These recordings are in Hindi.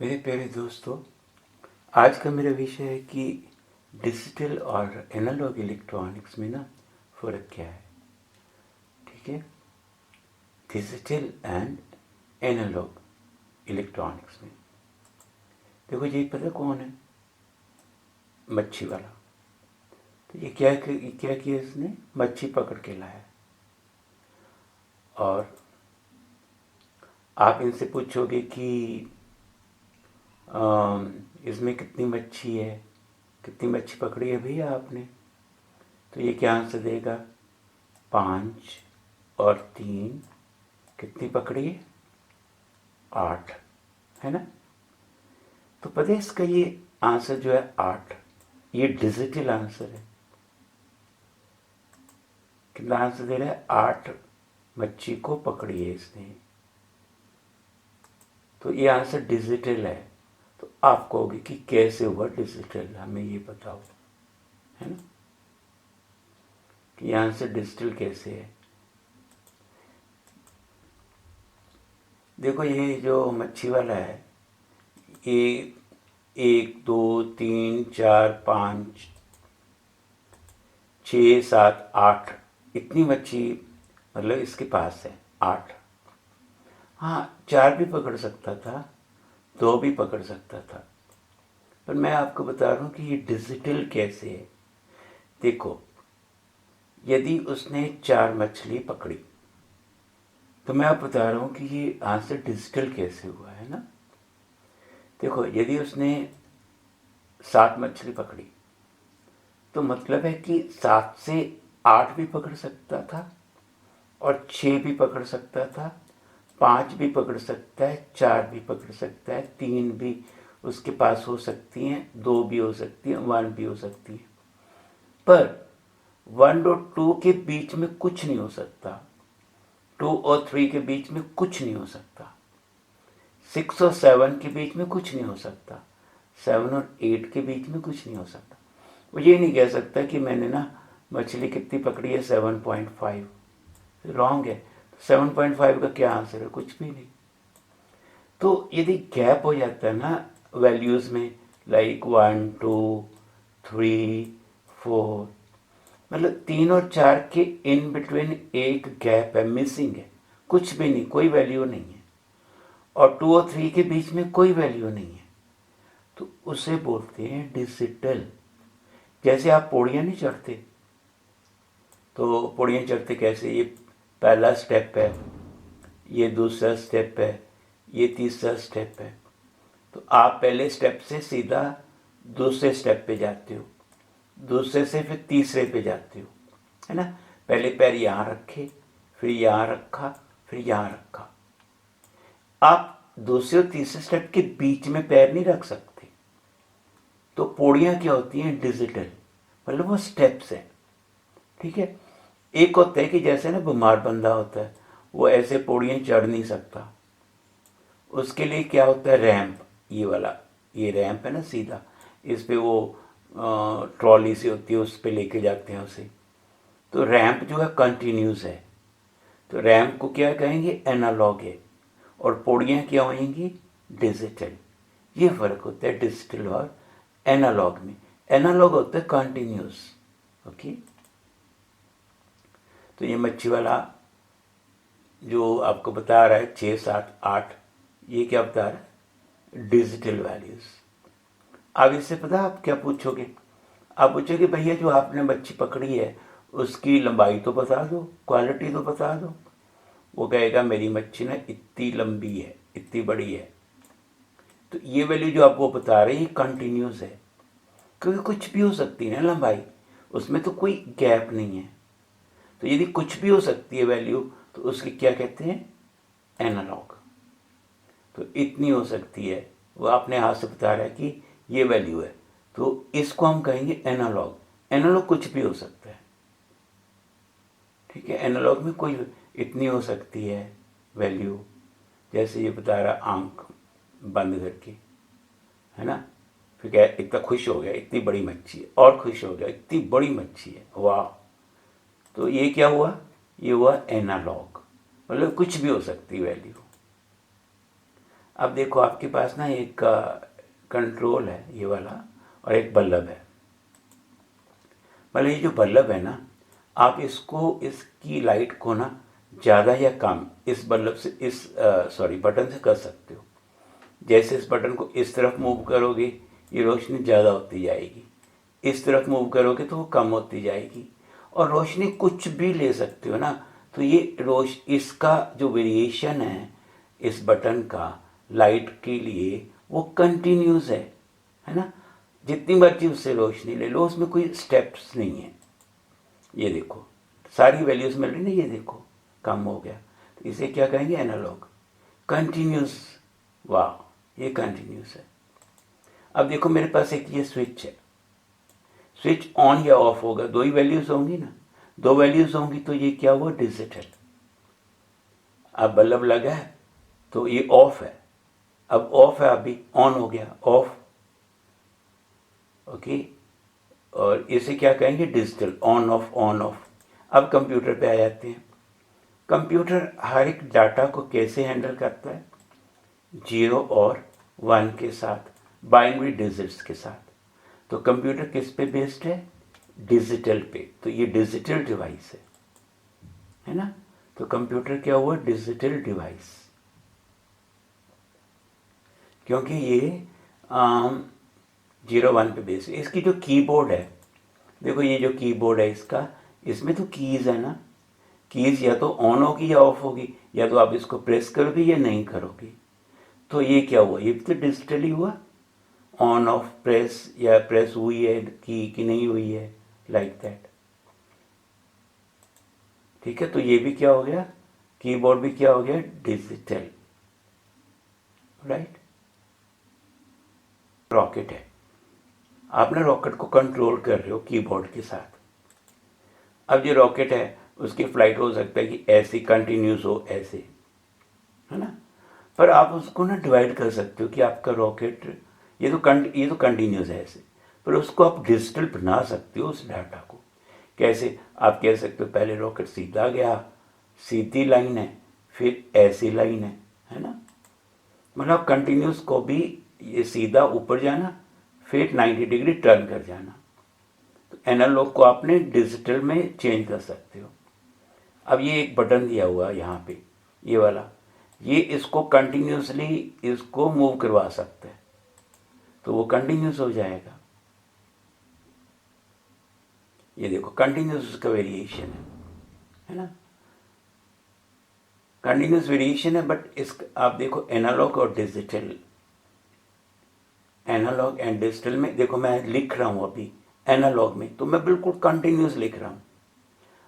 मेरे प्यारे दोस्तों, आज का मेरा विषय है कि डिजिटल और एनालॉग इलेक्ट्रॉनिक्स में ना फ़र्क क्या है। ठीक है, डिजिटल एंड एनालॉग इलेक्ट्रॉनिक्स में देखो, ये पता कौन है? मच्छी वाला। तो ये क्या किया इसने? मच्छी पकड़ के लाया। और आप इनसे पूछोगे कि इसमें कितनी मच्छी है, कितनी मच्छी पकड़ी है भैया आपने? तो ये क्या आंसर देगा? 5 और 3 कितनी पकड़ी है? 8, है ना? तो पता है इसका ये आंसर जो है 8, ये डिजिटल आंसर है। कितना आंसर दे रहा है? 8 मच्छी को पकड़ी है इसने। तो ये आंसर डिजिटल है। तो आप कहोगे कि कैसे हुआ डिजिटल, हमें ये बताओ, है ना, कि ये आंसर डिजिटल कैसे है। देखो, ये जो मच्छी वाला है, ये 1 2 3 4 5 6 7 8 इतनी मच्छी मतलब इसके पास है 8। हाँ, 4 भी पकड़ सकता था, 2 भी पकड़ सकता था, पर मैं आपको बता रहा हूँ कि ये डिजिटल कैसे है। देखो, यदि उसने 4 मछली पकड़ी तो मैं आप बता रहा हूँ कि ये आंसर डिजिटल कैसे हुआ, है ना। देखो, यदि उसने 7 मछली पकड़ी तो मतलब है कि 7 से 8 भी पकड़ सकता था, और 6 भी पकड़ सकता था, 5 भी पकड़ सकता है, 4 भी पकड़ सकता है, 3 भी उसके पास हो सकती हैं, 2 भी हो सकती हैं, 1 भी हो सकती है। पर 1 और 2 के बीच में कुछ नहीं हो सकता, 2 और 3 के बीच में कुछ नहीं हो सकता, 6 और 7 के बीच में कुछ नहीं हो सकता, 7 और 8 के बीच में कुछ नहीं हो सकता। वो ये नहीं कह सकता कि मैंने ना मछली कितनी पकड़ी है, 7.5। रॉन्ग है। 7.5 का क्या आंसर है? कुछ भी नहीं। तो यदि गैप हो जाता है ना वैल्यूज़ में, लाइक 1 2 3 4, मतलब 3 और 4 के इन बिटवीन एक गैप है, मिसिंग है, कुछ भी नहीं, कोई वैल्यू नहीं है, और 2 और 3 के बीच में कोई वैल्यू नहीं है, तो उसे बोलते हैं डिजिटल। जैसे आप पौड़ियाँ नहीं चढ़ते, तो पौड़ियाँ चढ़ते कैसे? ये पहला स्टेप है, ये दूसरा स्टेप है, ये तीसरा स्टेप है। तो आप पहले स्टेप से सीधा दूसरे स्टेप पे जाते हो, दूसरे से फिर तीसरे पे जाते हो, है ना। पहले पैर यहाँ रखे, फिर यहाँ रखा, फिर यहाँ रखा। आप दूसरे और तीसरे स्टेप के बीच में पैर नहीं रख सकते। तो पौड़ियाँ क्या होती हैं? डिजिटल, मतलब वो स्टेप्स हैं। ठीक है। एक होता है कि जैसे ना बीमार बंदा होता है, वो ऐसे पौड़ियाँ चढ़ नहीं सकता, उसके लिए क्या होता है? रैंप। ये वाला, ये रैंप है ना सीधा, इस पे वो ट्रॉली सी होती है, उस पे लेके जाते हैं उसे। तो रैंप जो है कंटिन्यूस है, तो रैंप को क्या कहेंगे? एनालॉग है। और पौड़ियाँ क्या होंगी? डिजिटल। ये फ़र्क होता है डिजिटल और एनालॉग में। एनालॉग होता है कंटिन्यूस। ओके। तो ये मच्छी वाला जो आपको बता रहा है 6 7 8, ये क्या बता रहा है? Digital values. अब इससे पता आप क्या पूछोगे? आप पूछोगे भैया जो आपने मच्छी पकड़ी है उसकी लंबाई तो बता दो, क्वालिटी तो बता दो। वो कहेगा मेरी मच्छी ना इतनी लंबी है, इतनी बड़ी है। तो ये वैल्यू जो आपको बता रही है कंटिन्यूस है, क्योंकि कुछ भी हो सकती है ना लंबाई, उसमें तो कोई गैप नहीं है। तो यदि कुछ भी हो सकती है वैल्यू, तो उसकी क्या कहते हैं? एनालॉग। तो इतनी हो सकती है, वो अपने हाथ से बता रहा है कि ये वैल्यू है, तो इसको हम कहेंगे एनालॉग। एनालॉग कुछ भी हो सकता है। ठीक है, एनालॉग में कोई इतनी हो सकती है वैल्यू, जैसे ये बता रहा आंख बंद करके, है ना। फिर क्या, इतना खुश हो गया इतनी बड़ी मच्छी है, और खुश हो गया इतनी बड़ी मच्छी है, वाह। तो ये क्या हुआ? ये हुआ एनालॉग, मतलब कुछ भी हो सकती वैल्यू। अब देखो आपके पास ना एक कंट्रोल है ये वाला, और एक बल्ब है। मतलब ये जो बल्ब है ना, आप इसको, इसकी लाइट को ना ज़्यादा या कम इस बल्ब से, इस बटन से कर सकते हो। जैसे इस बटन को इस तरफ मूव करोगे ये रोशनी ज़्यादा होती जाएगी, इस तरफ मूव करोगे तो वो कम होती जाएगी। और रोशनी कुछ भी ले सकते हो ना, तो ये इसका जो वेरिएशन है इस बटन का लाइट के लिए वो कंटिन्यूस है ना। जितनी मर्जी उससे रोशनी ले लो, उसमें कोई स्टेप्स नहीं है। ये देखो सारी वैल्यूज मिल रही ना, ये देखो कम हो गया, तो इसे क्या कहेंगे, एनालॉग, कंटिन्यूस। वाह, ये कंटिन्यूस है। अब देखो मेरे पास एक ये स्विच है, स्विच ऑन या ऑफ होगा, दो ही वैल्यूज होंगी ना, दो वैल्यूज होंगी तो ये क्या हुआ, डिजिटल। अब बल्ब लगा है तो ये ऑफ है, अब ऑफ है, अभी ऑन हो गया, ऑफ। ओके, और इसे क्या कहेंगे, digital, on off on off. अब कंप्यूटर पे आ जाते हैं। कंप्यूटर हर एक डाटा को कैसे हैंडल करता है, 0 और 1 के साथ, बाइनरी डिजिट्स के साथ। तो कंप्यूटर किस पे बेस्ड है, डिजिटल पे। तो ये डिजिटल डिवाइस है ना। तो कंप्यूटर क्या हुआ, डिजिटल डिवाइस, क्योंकि ये 0 1 पे बेस्ड है। इसकी जो कीबोर्ड है, देखो ये जो कीबोर्ड है इसका, इसमें तो कीज है ना, कीज या तो ऑन होगी या ऑफ होगी, या तो आप इसको प्रेस करोगे या नहीं करोगे। तो ये क्या हुआ, ये भी तो डिजिटली हुआ, ऑन ऑफ प्रेस, या प्रेस हुई है की कि नहीं हुई है, लाइक दैट। ठीक है, तो ये भी क्या हो गया, कीबोर्ड भी क्या हो गया, डिजिटल, राइट। रॉकेट है, आप ना रॉकेट को कंट्रोल कर रहे हो कीबोर्ड के साथ। अब जो रॉकेट है उसकी फ्लाइट हो सकता है कि ऐसे कंटिन्यूस हो, ऐसे, है ना। पर आप उसको ना डिवाइड कर सकते हो कि आपका रॉकेट ये तो कंटिन्यूस है ऐसे, पर उसको आप डिजिटल बना सकते हो उस डाटा को। कैसे, आप कह सकते हो पहले रॉकेट सीधा गया, सीधी लाइन है, फिर ऐसी लाइन है ना। मतलब कंटिन्यूस को भी ये सीधा ऊपर जाना, फिर 90 डिग्री टर्न कर जाना। तो एनालॉग को आपने डिजिटल में चेंज कर सकते हो। अब ये एक बटन दिया हुआ है यहाँ पे, ये वाला, ये इसको कंटिन्यूसली इसको मूव करवा सकता है, तो वो कंटिन्यूस हो जाएगा। ये देखो कंटिन्यूस उसका वेरिएशन है ना, कंटिन्यूस वेरिएशन है। बट इस आप देखो एनालॉग और डिजिटल, एनालॉग एंड डिजिटल में देखो मैं लिख रहा हूँ अभी एनालॉग में तो मैं बिल्कुल कंटिन्यूस लिख रहा हूँ,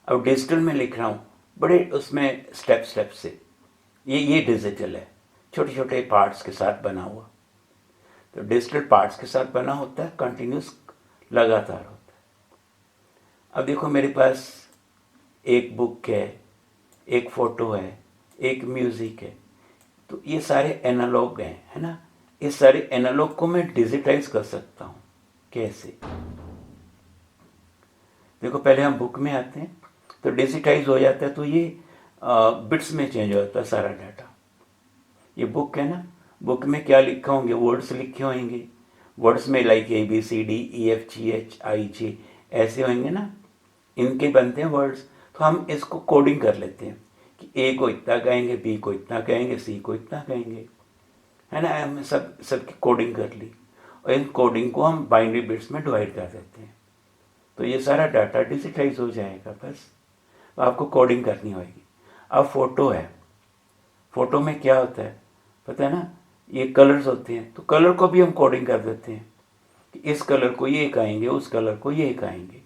अब डिजिटल में लिख रहा हूँ बड़े उसमें स्टेप से। ये डिजिटल है, छोटे छोटे पार्ट्स के साथ बना हुआ। तो डिजिटल पार्ट्स के साथ बना होता है, कंटिन्यूस लगातार होता है। अब देखो मेरे पास एक बुक है, एक फोटो है, एक म्यूजिक है, तो ये सारे एनालॉग हैं, है ना। इस सारे एनालॉग को मैं डिजिटाइज कर सकता हूँ। कैसे, देखो पहले हम बुक में आते हैं तो डिजिटाइज हो जाता है, तो ये बिट्स में चेंज हो जाता है सारा डाटा। ये बुक है ना, बुक में क्या लिखा होंगे, वर्ड्स लिखे होंगे, वर्ड्स में लाइक ABCDEFGHIJ ऐसे होंगे ना, इनके बनते हैं वर्ड्स। तो हम इसको कोडिंग कर लेते हैं कि ए को इतना कहेंगे, बी को इतना कहेंगे, सी को इतना कहेंगे, है ना। हमने सबकी कोडिंग कर ली, और इन कोडिंग को हम बाइनरी बिट्स में डिवाइड कर देते हैं, तो ये सारा डाटा डिजिटाइज हो जाएगा। बस आपको कोडिंग करनी होगी। अब फोटो है, फोटो में क्या होता है पता है ना, ये कलर्स होते हैं, तो कलर को भी हम कोडिंग कर देते हैं कि इस कलर को ये कहेंगे, उस कलर को ये कहेंगे।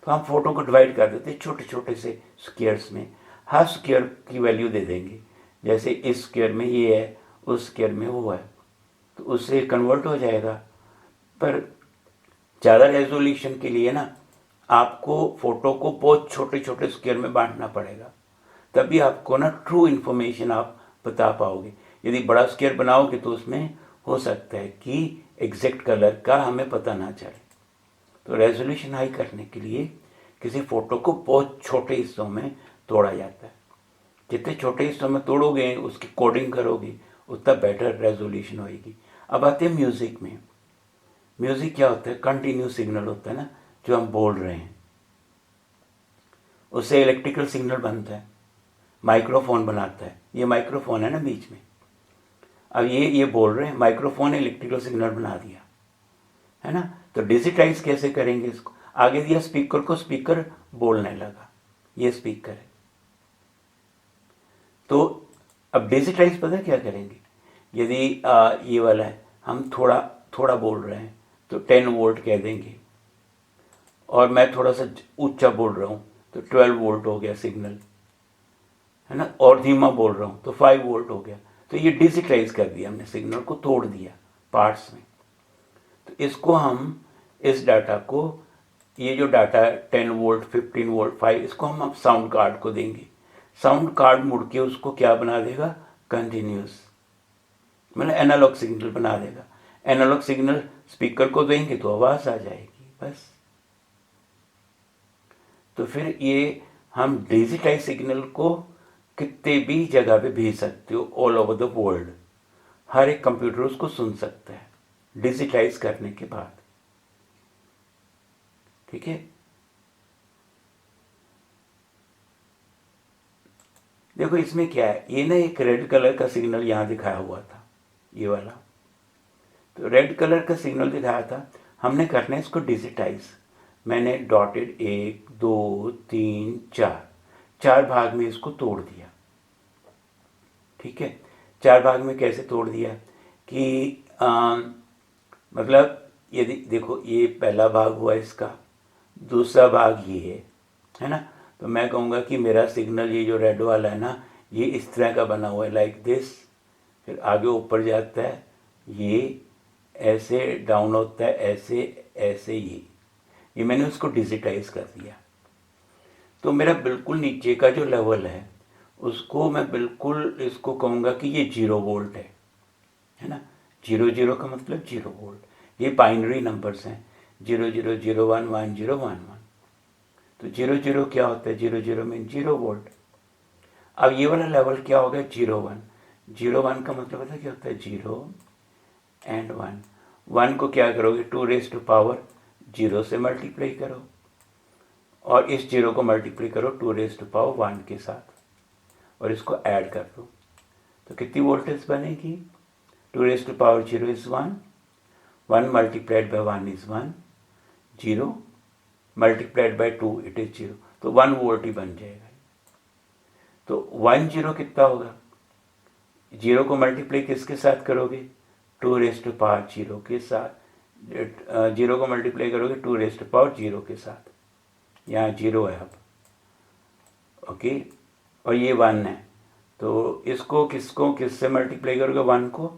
तो हम फोटो को डिवाइड कर देते हैं छोटे छोटे से स्क्वेयर्स में, हर स्क्वेयर की वैल्यू दे देंगे। जैसे इस स्क्वेयर में ये है, उस स्क्वेयर में वो है, तो उससे कन्वर्ट हो जाएगा। पर ज़्यादा रेजोल्यूशन के लिए ना आपको फोटो को बहुत छोटे छोटे स्क्वेयर में बांटना पड़ेगा, तभी आपको ना ट्रू इन्फॉर्मेशन आप बता पाओगे। यदि बड़ा स्क्वेयर बनाओगे तो उसमें हो सकता है कि एग्जैक्ट कलर का हमें पता ना चले। तो रेजोल्यूशन हाई करने के लिए किसी फ़ोटो को बहुत छोटे हिस्सों में तोड़ा जाता है। जितने छोटे हिस्सों में तोड़ोगे उसकी कोडिंग करोगे, उतना बेटर रेजोल्यूशन होएगी। अब आते हैं म्यूज़िक में। म्यूज़िक क्या होता है? कंटिन्यूस सिग्नल होता है ना, जो हम बोल रहे हैं, उससे इलेक्ट्रिकल सिग्नल बनता है, माइक्रोफोन बनाता है। ये माइक्रोफोन है ना बीच में, अब ये बोल रहे हैं, माइक्रोफोन ने इलेक्ट्रिकल सिग्नल बना दिया, है ना। तो डिजिटाइज कैसे करेंगे इसको? आगे दिया स्पीकर को, स्पीकर बोलने लगा, ये स्पीकर है। तो अब डिजिटाइज पता क्या करेंगे? यदि ये वाला है, हम थोड़ा थोड़ा बोल रहे हैं तो 10 वोल्ट कह देंगे, और मैं थोड़ा सा ऊंचा बोल रहा हूँ तो 12 वोल्ट हो गया सिग्नल, है ना। और धीमा बोल रहा हूँ तो 5 वोल्ट हो गया। तो ये डिजिटाइज कर दिया हमने, सिग्नल को तोड़ दिया पार्ट्स में। तो इसको हम, इस डाटा को, ये जो डाटा है 10 वोल्ट, 15 वोल्ट, 5, इसको हम अब साउंड कार्ड को देंगे। साउंड कार्ड मुड़ के उसको क्या बना देगा? कंटिन्यूस, मतलब एनालॉग सिग्नल बना देगा। एनालॉग सिग्नल स्पीकर को देंगे तो आवाज़ आ जाएगी, बस। तो फिर ये हम डिजिटाइज सिग्नल को कितने भी जगह पे भेज सकते हो, ऑल ओवर द वर्ल्ड। हर एक कंप्यूटर उसको सुन सकता है डिजिटाइज करने के बाद, ठीक है। देखो इसमें क्या है, ये ना एक रेड कलर का सिग्नल यहाँ दिखाया हुआ था, ये वाला। तो रेड कलर का सिग्नल दिखाया था, हमने करना है इसको डिजिटाइज। मैंने डॉटेड 1 2 3 4 भाग में इसको तोड़ दिया, ठीक है। 4 भाग में कैसे तोड़ दिया कि मतलब यदि देखो, ये पहला भाग हुआ इसका, दूसरा भाग ये है ना। तो मैं कहूँगा कि मेरा सिग्नल, ये जो रेड वाला है ना, ये इस तरह का बना हुआ है, लाइक दिस। फिर आगे ऊपर जाता है, ये ऐसे डाउन होता है, ऐसे ऐसे, ये मैंने उसको डिजिटाइज कर दिया। तो मेरा बिल्कुल नीचे का जो लेवल है, उसको मैं बिल्कुल इसको कहूँगा कि ये 0 वोल्ट है ना। 0 का मतलब 0 वोल्ट। ये बाइनरी नंबर्स हैं, 0 0 0 1 1 0 1 1। तो 0 क्या होता है? 0 मीन 0 वोल्ट। अब ये वाला लेवल क्या हो गया? 0 1। 0 1 का मतलब पता क्या होता है? 0 एंड 1। 1 को क्या करोगे? 2 रेज़ टू पावर 0 से मल्टीप्लाई करो, और इस 0 को मल्टीप्लाई करो 2 रेज़ टू पावर 1 के साथ, और इसको ऐड कर दो। तो कितनी वोल्टेज बनेगी? 2 raise to power 0 is 1, 1 multiplied by 1 is 1, 0 multiplied by 2 it is 0। तो 1 वोल्ट ही बन जाएगा। तो 1 0 कितना होगा? 0 को मल्टीप्लाई किसके साथ करोगे? 2 रेज़ टू पावर 0 के साथ। 0 को मल्टीप्लाई करोगे 2 रेज़ टू पावर 0 के साथ, यहाँ 0 है अब, ओके। और ये 1 है, तो इसको किससे मल्टीप्लाई करोगे? 1 को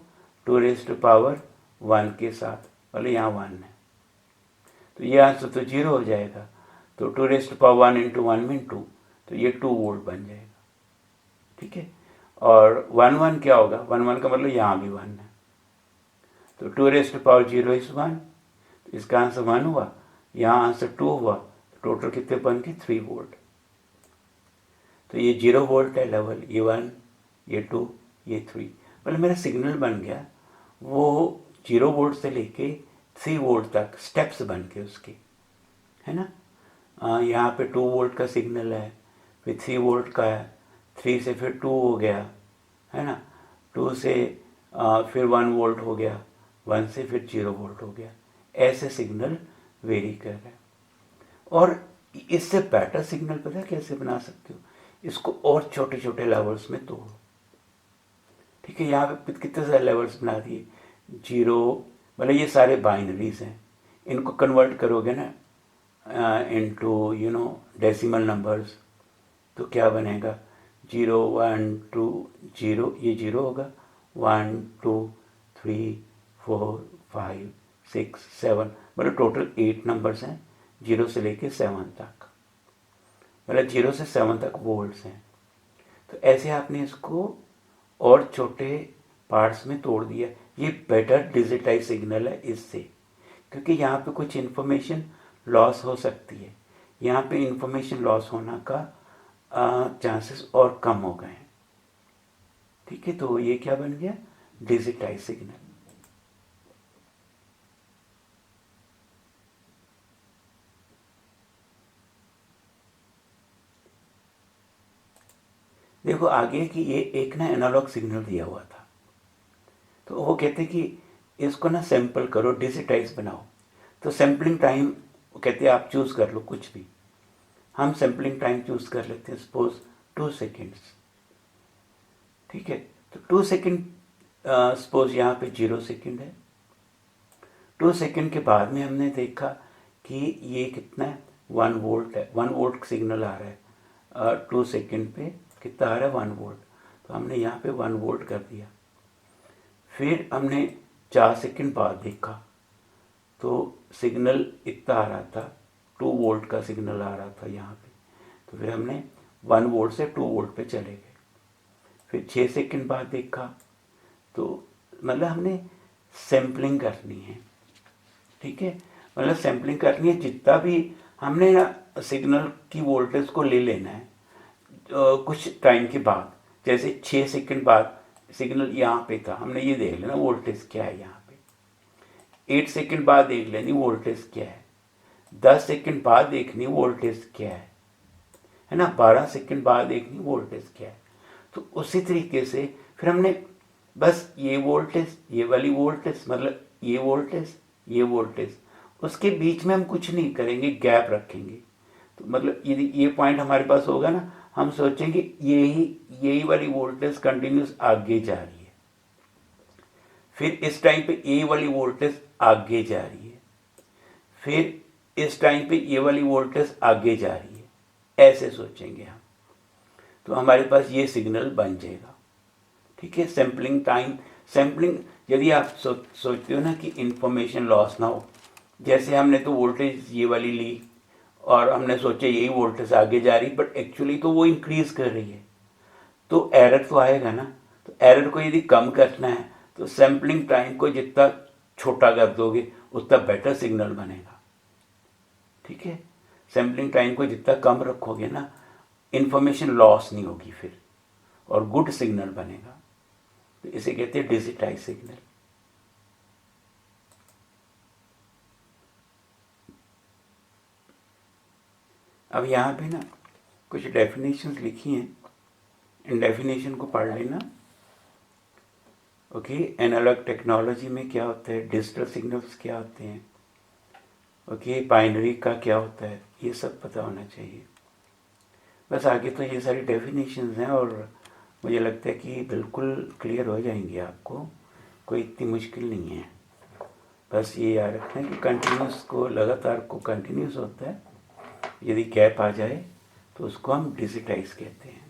2 रेज़ टू पावर 1 के साथ, मतलब यहाँ 1 है, तो ये आंसर तो 0 हो जाएगा। तो 2 raise to power 1 into 1 mean 2, तो ये 2 वोल्ट बन जाएगा, ठीक है। और 1 1 क्या होगा? 1 1 का मतलब यहाँ भी 1 है, तो 2 रेज़ टू पावर 0 इज 1, तो इसका आंसर 1 हुआ, यहाँ आंसर 2 हुआ, टोटल कितने बन के? 3 वोल्ट। तो ये 0 वोल्ट है लेवल, ये 1, ये 2, ये 3, मतलब मेरा सिग्नल बन गया वो 0 वोल्ट से लेके 3 वोल्ट तक, स्टेप्स बन के उसके, है ना। यहाँ पे 2 वोल्ट का सिग्नल है, फिर 3 वोल्ट का है, 3 से फिर 2 हो गया, है ना। 2 से फिर 1 वोल्ट हो गया, 1 से फिर 0 वोल्ट हो गया। ऐसे सिग्नल वेरी कर रहे हैं। और इससे बेटर सिग्नल पता है कैसे बना सकते हो? इसको और छोटे छोटे लेवल्स में तोड़ो, ठीक है। यहाँ पे कितने सारे लेवल्स बना दिए? 0, मतलब ये सारे बाइनरीज हैं, इनको कन्वर्ट करोगे ना इनटू डेसिमल नंबर्स, तो क्या बनेगा? 0 1 2 0, ये 0 होगा, 1 2 3 4 5 6 7, मतलब टोटल 8 नंबर्स हैं 0 से लेके 7 तक, मतलब 0 से 7 तक वोल्ट्स हैं। तो ऐसे आपने इसको और छोटे पार्ट्स में तोड़ दिया। ये बेटर डिजिटाइज सिग्नल है इससे, क्योंकि यहाँ पे कुछ इन्फॉर्मेशन लॉस हो सकती है, यहाँ पे इन्फॉर्मेशन लॉस होना का चांसेस और कम हो गए हैं, ठीक है। तो ये क्या बन गया? Digitise signal. देखो आगे कि ये एक ना एनालॉग सिग्नल दिया हुआ था, तो वो कहते कि इसको ना सैंपल करो, डिजिटाइज बनाओ। तो सैम्पलिंग टाइम कहते हैं आप चूज़ कर लो कुछ भी। हम सैम्पलिंग टाइम चूज़ कर लेते हैं, सपोज 2 सेकेंड्स। ठीक है, तो 2 सेकेंड सपोज यहाँ पे 0 सेकेंड है। 2 सेकेंड के बाद में हमने देखा कि ये कितना है, 1 वोल्ट है। 1 वोल्ट सिग्नल आ रहा है 2 सेकेंड पे, कितना आ रहा है 1 वोल्ट। तो हमने यहाँ पे 1 वोल्ट कर दिया। फिर हमने 4 सेकेंड बाद देखा तो सिग्नल इतना आ रहा था, 2 वोल्ट का सिग्नल आ रहा था यहाँ पे। तो फिर हमने 1 वोल्ट से 2 वोल्ट पे चले गए। फिर 6 सेकेंड बाद देखा तो मतलब हमने सैम्पलिंग करनी है। ठीक है, मतलब सैम्पलिंग करनी है, जितना भी हमने ना सिग्नल की वोल्टेज को ले लेना है कुछ टाइम के बाद। जैसे 6 सेकेंड बाद सिग्नल यहाँ पे था, हमने ये देख लेना वोल्टेज क्या है यहाँ पे। 8 सेकेंड बाद देख लेनी वोल्टेज क्या है। 10 सेकेंड बाद देखनी वोल्टेज क्या है ना। 12 सेकेंड बाद देखनी वोल्टेज क्या है। तो उसी तरीके से फिर हमने बस ये वोल्टेज, ये वाली वोल्टेज, मतलब ये वोल्टेज, ये वोल्टेज, उसके बीच में हम कुछ नहीं करेंगे, गैप रखेंगे। तो मतलब यदि ये पॉइंट हमारे पास होगा ना, हम सोचेंगे यही वाली वोल्टेज कंटिन्यूस आगे जा रही है। फिर इस टाइम पे ये वाली वोल्टेज आगे जा रही है। फिर इस टाइम पे ये वाली वोल्टेज आगे जा रही है, ऐसे सोचेंगे हम। तो हमारे पास ये सिग्नल बन जाएगा। ठीक है, सैम्पलिंग टाइम, सैम्पलिंग यदि आप सोचते हो ना कि इंफॉर्मेशन लॉस ना हो, जैसे हमने तो वोल्टेज ये वाली ली और हमने सोचा यही वोल्टेज आगे जा रही, बट एक्चुअली तो वो इंक्रीज कर रही है, तो एरर तो आएगा ना। तो एरर को यदि कम करना है तो सैम्पलिंग टाइम को जितना छोटा कर दोगे उतना बेटर सिग्नल बनेगा। ठीक है, सैम्पलिंग टाइम को जितना कम रखोगे ना, इंफॉर्मेशन लॉस नहीं होगी फिर, और गुड सिग्नल बनेगा। तो इसे कहते हैं डिजिटाइज सिग्नल। अब यहाँ पे ना कुछ डेफिनेशंस लिखी हैं, इन डेफिनेशन को पढ़ लेना। ओके, एनालॉग टेक्नोलॉजी में क्या होता है, डिजिटल सिग्नल्स क्या होते हैं, ओके, बाइनरी का क्या होता है, ये सब पता होना चाहिए। बस आगे तो ये सारी डेफिनेशंस हैं और मुझे लगता है कि बिल्कुल क्लियर हो जाएंगे आपको, कोई इतनी मुश्किल नहीं है। बस ये याद रखना कि कंटिन्यूस को, लगातार को कंटिन्यूस होता है, यदि गैप आ जाए तो उसको हम डिजिटाइज कहते हैं।